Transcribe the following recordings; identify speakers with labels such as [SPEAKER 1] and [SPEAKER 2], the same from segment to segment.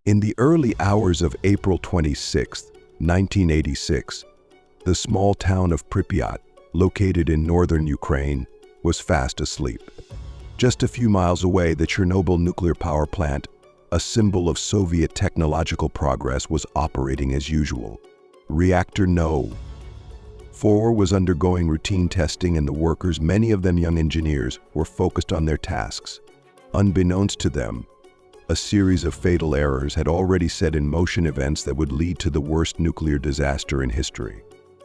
[SPEAKER 1] In the early hours of April 26, 1986, the small town of Pripyat, located in northern Ukraine, was fast asleep. Just a few miles away, the Chernobyl Nuclear Power Plant, a symbol of Soviet technological progress, was operating as usual. Reactor No. 4 was undergoing routine testing, and the workers, many of them young engineers, were focused on their tasks. Unbeknownst to them, a series of fatal errors had already set in motion events that would lead to the worst nuclear disaster in history.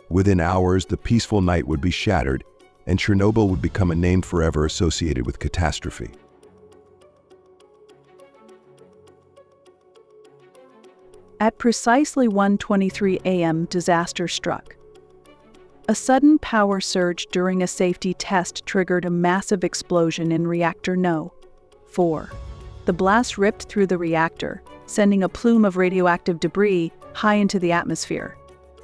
[SPEAKER 1] Within hours, the peaceful night would be shattered, and Chernobyl would become a name forever associated with catastrophe.
[SPEAKER 2] At precisely 1:23 a.m., disaster struck. A sudden power surge during a safety test triggered a massive explosion in Reactor No. 4. The blast ripped through the reactor, sending a plume of radioactive debris high into the atmosphere.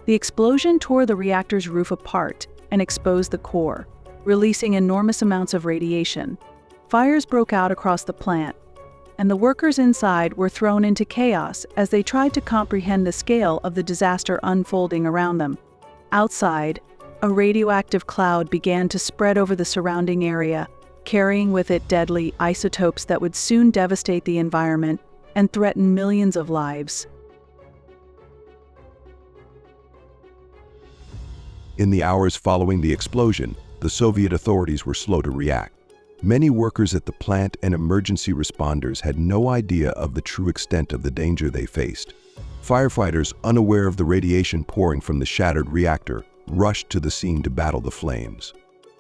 [SPEAKER 2] The explosion tore the reactor's roof apart and exposed the core, releasing enormous amounts of radiation. Fires broke out across the plant, and the workers inside were thrown into chaos as they tried to comprehend the scale of the disaster unfolding around them. Outside, a radioactive cloud began to spread over the surrounding area, carrying with it deadly isotopes that would soon devastate the environment and threaten millions of lives.
[SPEAKER 1] In the hours following the explosion, the Soviet authorities were slow to react. Many workers at the plant and emergency responders had no idea of the true extent of the danger they faced. Firefighters, unaware of the radiation pouring from the shattered reactor, rushed to the scene to battle the flames.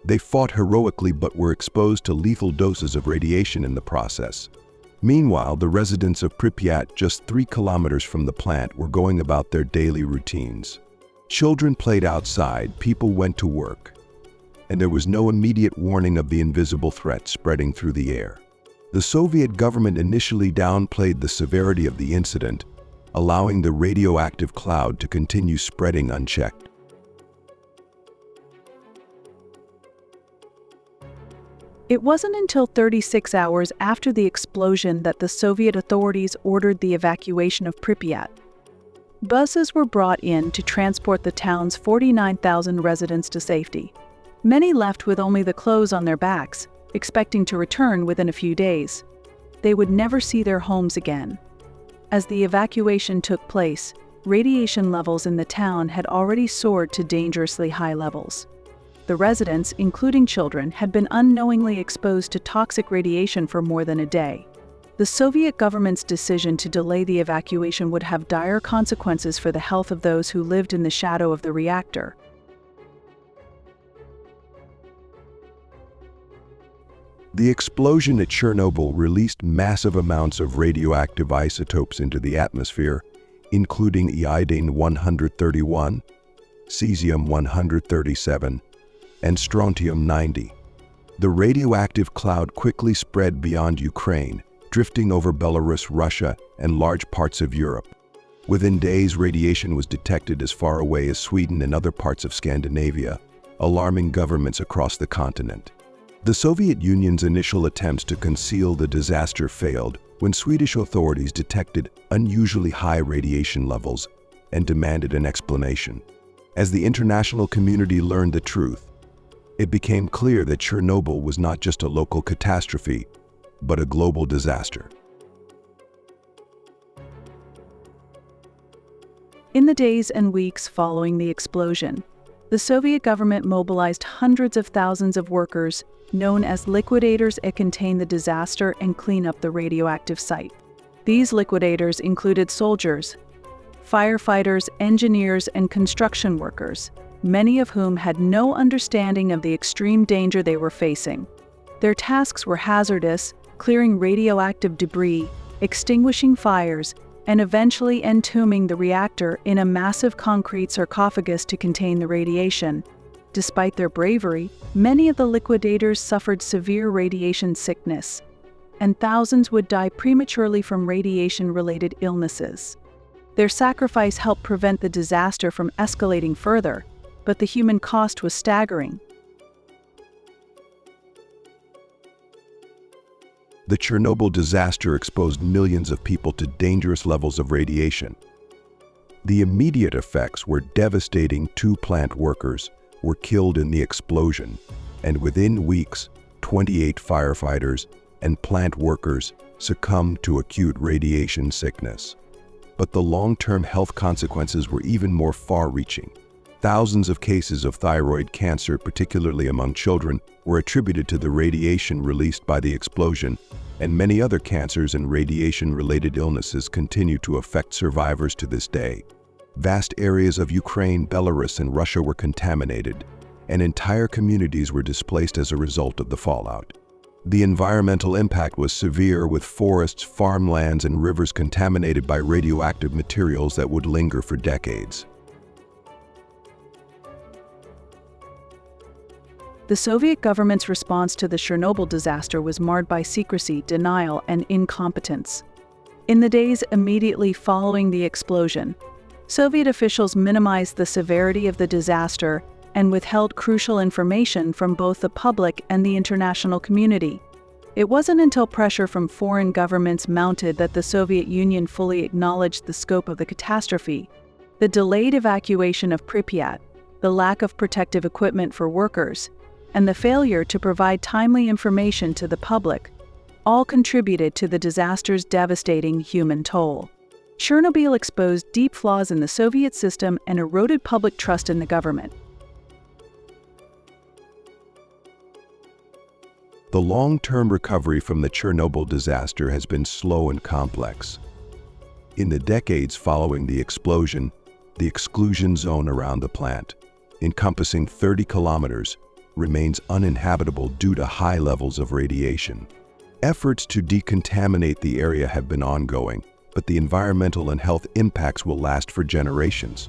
[SPEAKER 1] They fought heroically but were exposed to lethal doses of radiation in the process. Meanwhile, the residents of Pripyat, just 3 kilometers from the plant, were going about their daily routines. Children played outside, people went to work, and there was no immediate warning of the invisible threat spreading through the air. The Soviet government initially downplayed the severity of the incident, allowing the radioactive cloud to continue spreading unchecked.
[SPEAKER 2] It wasn't until 36 hours after the explosion that the Soviet authorities ordered the evacuation of Pripyat. Buses were brought in to transport the town's 49,000 residents to safety. Many left with only the clothes on their backs, expecting to return within a few days. They would never see their homes again. As the evacuation took place, radiation levels in the town had already soared to dangerously high levels. The residents, including children, had been unknowingly exposed to toxic radiation for more than a day. The Soviet government's decision to delay the evacuation would have dire consequences for the health of those who lived in the shadow of the reactor.
[SPEAKER 1] The explosion at Chernobyl released massive amounts of radioactive isotopes into the atmosphere, including iodine-131, cesium-137, and strontium-90. The radioactive cloud quickly spread beyond Ukraine, drifting over Belarus, Russia, and large parts of Europe. Within days, radiation was detected as far away as Sweden and other parts of Scandinavia, alarming governments across the continent. The Soviet Union's initial attempts to conceal the disaster failed when Swedish authorities detected unusually high radiation levels and demanded an explanation. As the international community learned the truth, it became clear that Chernobyl was not just a local catastrophe, but a global disaster.
[SPEAKER 2] In the days and weeks following the explosion, the Soviet government mobilized hundreds of thousands of workers known as liquidators to contain the disaster and clean up the radioactive site. These liquidators included soldiers, firefighters, engineers, and construction workers, many of whom had no understanding of the extreme danger they were facing. Their tasks were hazardous, clearing radioactive debris, extinguishing fires, and eventually entombing the reactor in a massive concrete sarcophagus to contain the radiation. Despite their bravery, many of the liquidators suffered severe radiation sickness, and thousands would die prematurely from radiation-related illnesses. Their sacrifice helped prevent the disaster from escalating further, but the human cost was staggering.
[SPEAKER 1] The Chernobyl disaster exposed millions of people to dangerous levels of radiation. The immediate effects were devastating. 2 plant workers were killed in the explosion, and within weeks, 28 firefighters and plant workers succumbed to acute radiation sickness. But the long-term health consequences were even more far-reaching. Thousands of cases of thyroid cancer, particularly among children, were attributed to the radiation released by the explosion, and many other cancers and radiation-related illnesses continue to affect survivors to this day. Vast areas of Ukraine, Belarus, and Russia were contaminated, and entire communities were displaced as a result of the fallout. The environmental impact was severe, with forests, farmlands, and rivers contaminated by radioactive materials that would linger for decades.
[SPEAKER 2] The Soviet government's response to the Chernobyl disaster was marred by secrecy, denial, and incompetence. In the days immediately following the explosion, Soviet officials minimized the severity of the disaster and withheld crucial information from both the public and the international community. It wasn't until pressure from foreign governments mounted that the Soviet Union fully acknowledged the scope of the catastrophe. The delayed evacuation of Pripyat, the lack of protective equipment for workers, and the failure to provide timely information to the public all contributed to the disaster's devastating human toll. Chernobyl exposed deep flaws in the Soviet system and eroded public trust in the government.
[SPEAKER 1] The long-term recovery from the Chernobyl disaster has been slow and complex. In the decades following the explosion, the exclusion zone around the plant, encompassing 30 kilometers, remains uninhabitable due to high levels of radiation. Efforts to decontaminate the area have been ongoing, but the environmental and health impacts will last for generations.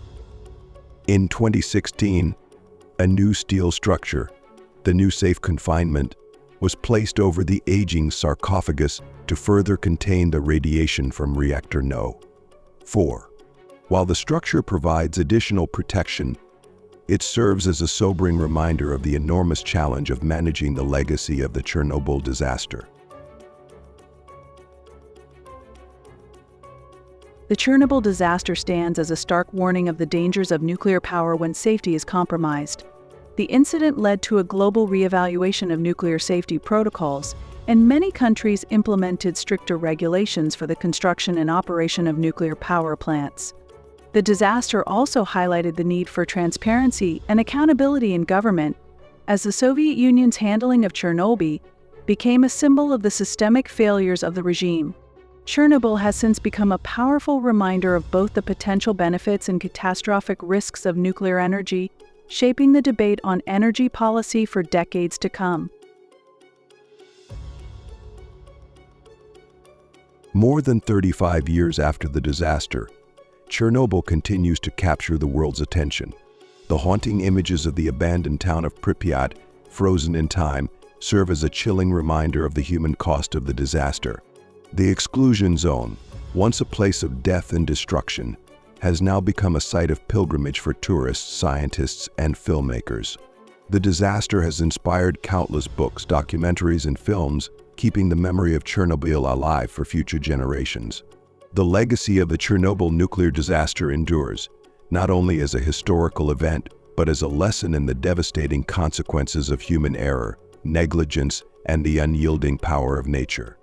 [SPEAKER 1] In 2016, a new steel structure, the new safe confinement, was placed over the aging sarcophagus to further contain the radiation from reactor No. 4. While the structure provides additional protection, it serves as a sobering reminder of the enormous challenge of managing the legacy of the Chernobyl disaster.
[SPEAKER 2] The Chernobyl disaster stands as a stark warning of the dangers of nuclear power when safety is compromised. The incident led to a global reevaluation of nuclear safety protocols, and many countries implemented stricter regulations for the construction and operation of nuclear power plants. The disaster also highlighted the need for transparency and accountability in government, as the Soviet Union's handling of Chernobyl became a symbol of the systemic failures of the regime. Chernobyl has since become a powerful reminder of both the potential benefits and catastrophic risks of nuclear energy, shaping the debate on energy policy for decades to come.
[SPEAKER 1] More than 35 years after the disaster, Chernobyl continues to capture the world's attention. The haunting images of the abandoned town of Pripyat, frozen in time, serve as a chilling reminder of the human cost of the disaster. The exclusion zone, once a place of death and destruction, has now become a site of pilgrimage for tourists, scientists, and filmmakers. The disaster has inspired countless books, documentaries, and films, keeping the memory of Chernobyl alive for future generations. The legacy of the Chernobyl nuclear disaster endures, not only as a historical event, but as a lesson in the devastating consequences of human error, negligence, and the unyielding power of nature.